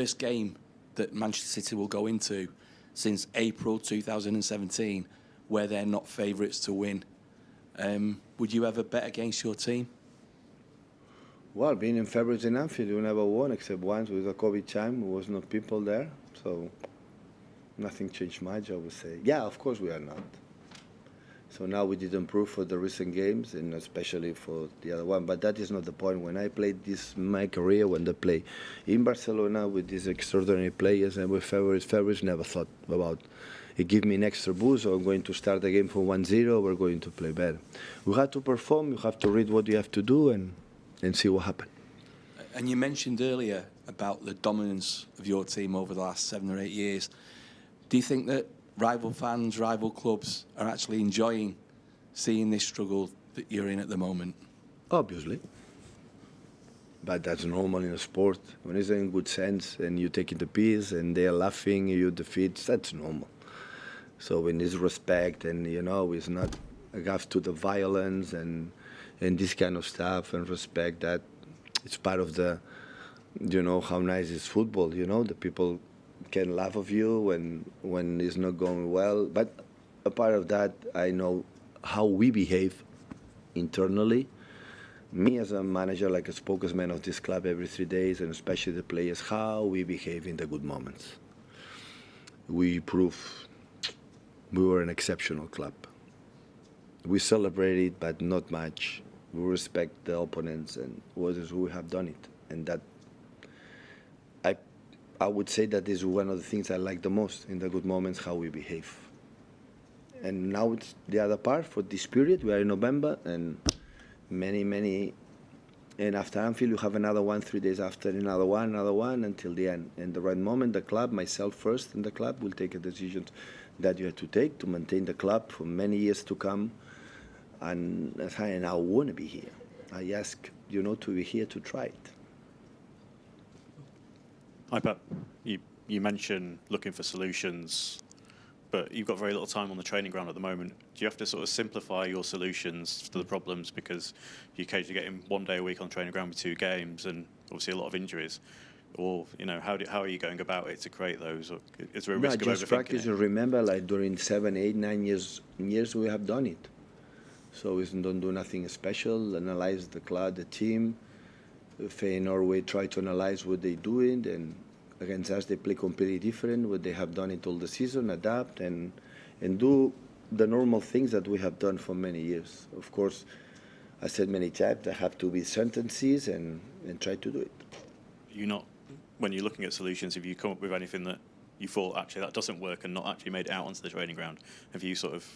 First game that Manchester City will go into since April 2017 where they're not favourites to win. Would you ever bet against your team? Well, being in favourites in Anfield, we never won except once with the COVID time. There was no people there, so nothing changed much, I would say. Yeah, of course we are not. So now we did improve for the recent games, and especially for the other one. But that is not the point. When I played this my career, when they play in Barcelona with these extraordinary players and with favorites never thought about it give me an extra boost, or I'm going to start the game from 1-0, we're going to play better. You have to perform, you have to read what you have to do and see what happens. And you mentioned earlier about the dominance of your team over the last 7 or 8 years. Do you think that rival fans, rival clubs are actually enjoying seeing this struggle that you're in at the moment? Obviously. But that's normal in a sport. When it's in good sense and you take it the piece and they're laughing, you defeat, that's normal. So when it's respect and, it's not enough to the violence and this kind of stuff and respect, that it's part of the, how nice is football, the people can laugh of you when it's not going well. But a part of that, I know how we behave internally. Me as a manager, like a spokesman of this club every 3 days, and especially the players, how we behave in the good moments. We prove we were an exceptional club. We celebrate it, but not much. We respect the opponents and others who have done it. And that, I would say that is one of the things I like the most in the good moments, how we behave. And now it's the other part for this period. We are in November, and many, and after Anfield, you have another one, 3 days after, another one, until the end. And the right moment, the club, myself first, and the club will take a decision that you have to take to maintain the club for many years to come. And I want to be here. I ask, to be here to try it. Hi, Pep. You mentioned looking for solutions, but you've got very little time on the training ground at the moment. Do you have to sort of simplify your solutions to the problems because you occasionally get in 1 day a week on training ground with 2 games and obviously a lot of injuries? Or, how are you going about it to create those? Or is there a risk of overthinking just practice and remember, like during 7, 8, 9 years we have done it. So we don't do nothing special, analyze the club, the team. Feyenoord, we try to analyze what they're doing, and against us they play completely different, what they have done it all the season, adapt and do the normal things that we have done for many years. Of course, I said many times, there have to be sentences and try to do it. When you're looking at solutions, have you come up with anything that you thought actually that doesn't work and not actually made it out onto the training ground? Have you sort of,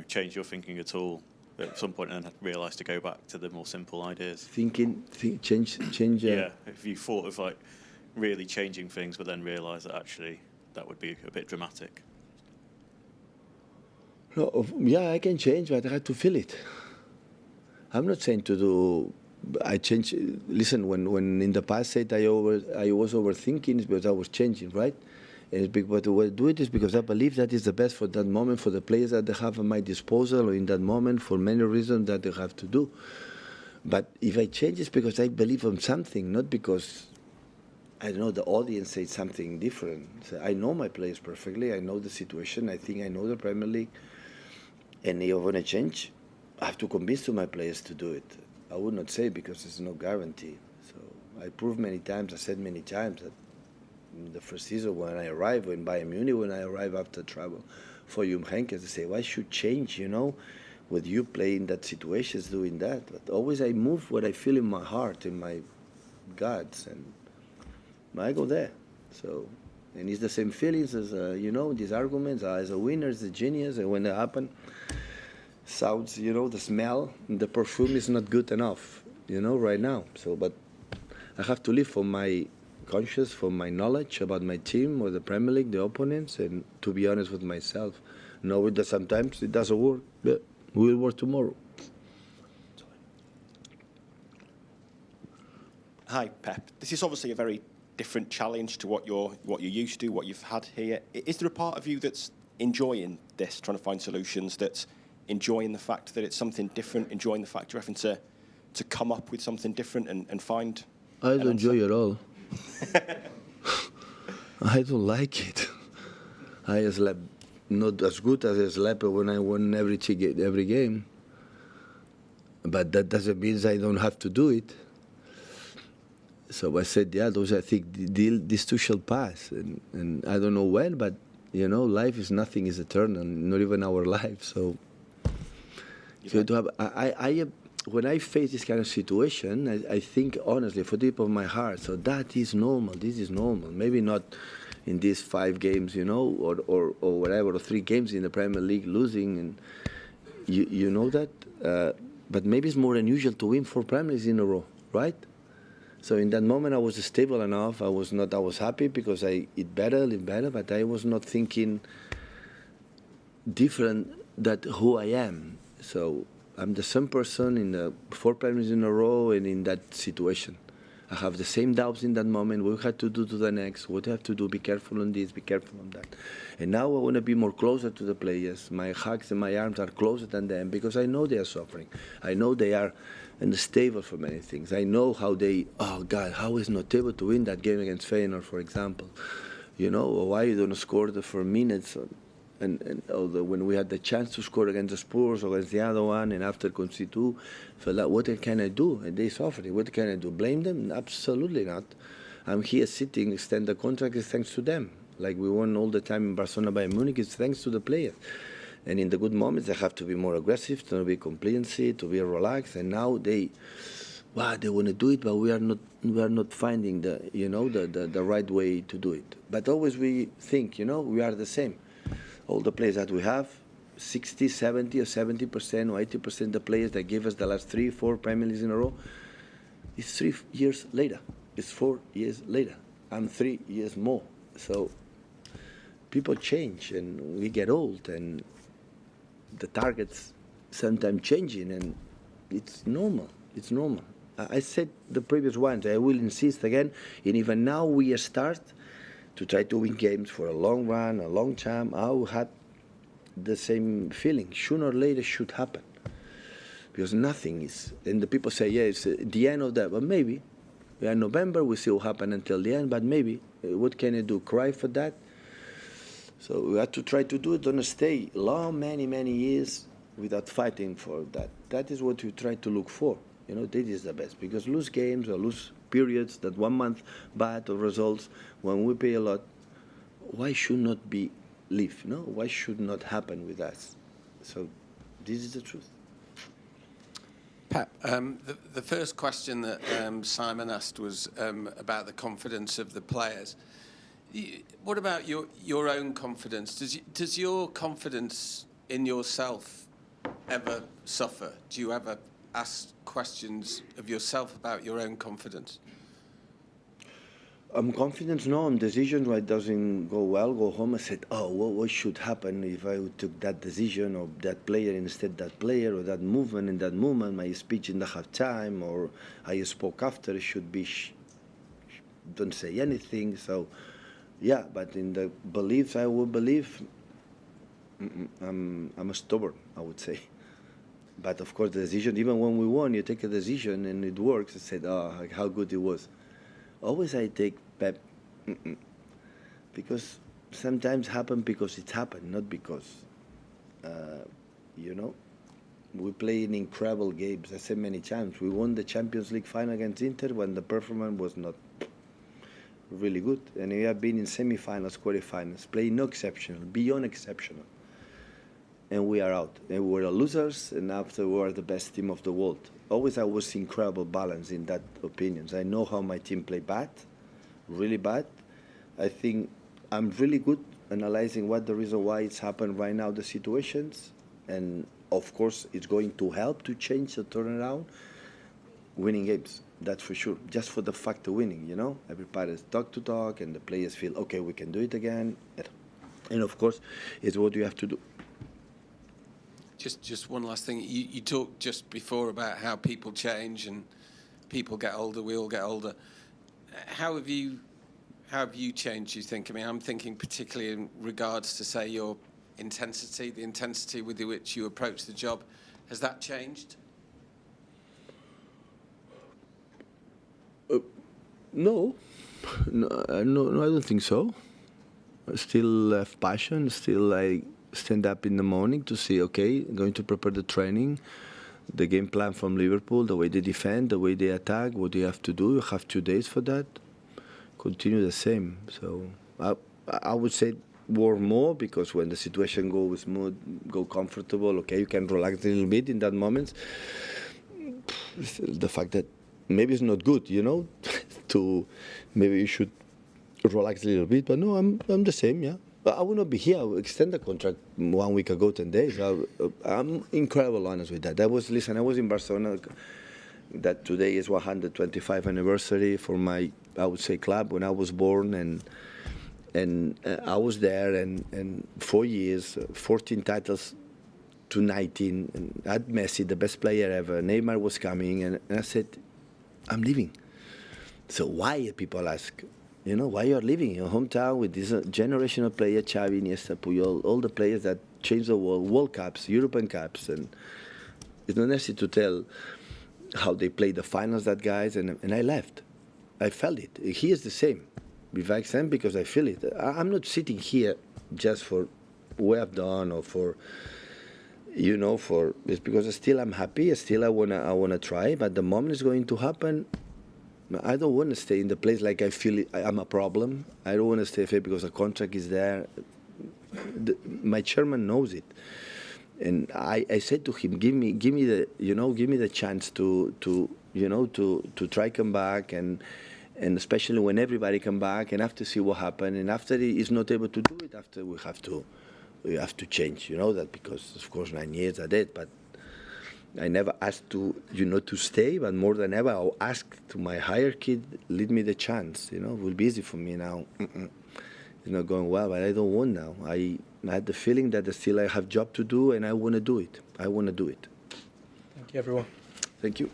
changed your thinking at all at some point and then realised to go back to the more simple ideas? Change. Yeah, if you thought of like really changing things, but then realised that actually that would be a bit dramatic. No, yeah, I can change, but I have to feel it. I'm not saying to do. I change. Listen, when in the past said I was overthinking, it's because I was changing, right? And it's because I do it is because I believe that is the best for that moment for the players that they have at my disposal, or in that moment for many reasons that they have to do. But if I change, it's because I believe on something, not because I don't know the audience says something different. So I know my players perfectly. I know the situation. I think I know the Premier League. And if I want to change, I have to convince my players to do it. I would not say because there's no guarantee. So I proved many times, I said many times that in the first season when I arrived, in Bayern Munich, when I arrived after travel for Jupp Heynckes, they say, why should change, with you playing that situations, doing that. But always I move what I feel in my heart, in my guts, and I go there. So, and it's the same feelings as, these arguments, as a winner, as a genius, and when they happen, sounds, the smell, and the perfume is not good enough, right now. So, but I have to live for my conscience, for my knowledge about my team or the Premier League, the opponents, and to be honest with myself, knowing that sometimes it doesn't work, but we will work tomorrow. Hi, Pep. This is obviously a very different challenge to what you're used to, what you've had here. Is there a part of you that's enjoying this, trying to find solutions, that's enjoying the fact that it's something different, enjoying the fact you're having to come up with something different and find? I don't enjoy it at all. I don't like it. I slept not as good as I slept when I won every game. But that doesn't mean I don't have to do it. So I said, yeah, I think these two shall pass. And I don't know when, but, life is nothing is eternal, not even our life. So you have to have, when I face this kind of situation, I think honestly, for deep of my heart, so that is normal. This is normal. Maybe not in these 5 games, or whatever, or 3 games in the Premier League losing, and you know that. But maybe it's more unusual to win 4 Premier Leagues in a row, right? So in that moment, I was stable enough. I was happy because I eat better, live better, but I was not thinking different that who I am. So I'm the same person in the 4 Premier Leagues in a row and in that situation. I have the same doubts in that moment. What we have to do to the next? What do I have to do? Be careful on this, be careful on that. And now I want to be more closer to the players. My hugs and my arms are closer than them because I know they are suffering. I know they are unstable for many things. I know how they, oh God, how is not able to win that game against Feyenoord, for example. Or why you don't score the 4 minutes. Although when we had the chance to score against the Spurs or against the other one, and after concede 2, felt like, what can I do? And they suffered. What can I do? Blame them? Absolutely not. I'm here sitting, extend the contract, it's thanks to them. Like we won all the time in Barcelona by Munich, it's thanks to the players. And in the good moments, they have to be more aggressive, to be complacency, to be relaxed. And now they want to do it, but we are not finding the right way to do it. But always we think, we are the same. All the players that we have, 60, 70 or 70% or 80% the players that gave us the last 3, 4 Premier Leagues in a row, it's 3 years later. It's 4 years later. I'm 3 years more. So people change and we get old and the targets sometimes changing and it's normal. It's normal. I said the previous ones, I will insist again, and even now we start to try to win games for a long run, a long time. I had the same feeling. Sooner or later should happen. Because nothing is, and the people say, yeah, it's the end of that. But maybe, we are in November, we see what happen until the end, but maybe, what can I do? Cry for that? So we have to try to do it, don't stay long, many, many years without fighting for that. That is what we try to look for. This is the best. Because lose games or lose periods, that 1 month bad of results, when we pay a lot, why should not be live? Why should not happen with us? So this is the truth. Pep, the first question that Simon asked was about the confidence of the players. What about your own confidence? Does your confidence in yourself ever suffer? Do you ever ask questions of yourself about your own confidence? Confidence, no. Decisions why it doesn't go well, go home and said, oh, what should happen if I took that decision or that player instead that player or that movement in that moment, my speech in the halftime or I spoke after should be, don't say anything. So, yeah, but in the beliefs I will believe, I'm stubborn, I would say. But of course the decision, even when we won, you take a decision and it works, I said, oh, how good it was. Always I take Pep, because sometimes happen because it happened, not because, we play in incredible games. I said many times, we won the Champions League final against Inter when the performance was not really good. And we have been in semi-finals, quarterfinals, playing no exceptional, beyond exceptional. And we are out. And we were losers, and after we were the best team of the world. Always I was incredible balance in that opinions. I know how my team play bad, really bad. I think I'm really good analyzing what the reason why it's happened right now, the situations. And of course, it's going to help to change the turnaround. Winning games, that's for sure. Just for the fact of winning, Everybody's talk, and the players feel, okay, we can do it again. And of course, it's what you have to do. Just one last thing. You talked just before about how people change and people get older. We all get older. How have you changed, you think? I mean, I'm thinking particularly in regards to, say, your intensity, the intensity with which you approach the job. Has that changed? No, I don't think so. still have passion. Still, I stand up in the morning to see, okay, I'm going to prepare the training, the game plan from Liverpool, the way they defend, the way they attack, what they have to do. You have 2 days for that. Continue the same. So I would say work more, because when the situation goes smooth, go comfortable, okay, you can relax a little bit in that moment. The fact that maybe it's not good, to maybe you should relax a little bit. But no, I'm the same, yeah. But I would not be here. I would extend the contract 1 week ago, 10 days. I'm incredibly honest with that. I was in Barcelona. That today is 125th anniversary for my, I would say, club when I was born, and I was there, and 4 years, 14 titles to 19, and I had Messi, the best player ever. Neymar was coming, and I said, I'm leaving. So why, people ask, why you're leaving your hometown with this generational player, Xavi, Iniesta, Puyol, all the players that changed the World Cups, European Cups, and it's not necessary to tell how they played the finals, that guys, and I left. I felt it. He is the same. With accent, because I feel it. I'm not sitting here just for what I've done or for, it's because still I'm happy. Still I wanna try. But the moment it's going to happen, I don't want to stay in the place like I feel I'm a problem. I don't want to stay here because the contract is there. My chairman knows it, and I said to him, give me the chance to try come back, and especially when everybody come back, and after see what happened, and after he is not able to do it, after we have to change, that, because of course 9 years I did, but I never asked to stay, but more than ever I'll ask to my higher kid, leave me the chance, it will be easy for me now. It's not going well, but I don't want now. I had the feeling that still I have job to do, and I want to do it. Thank you, everyone. Thank you.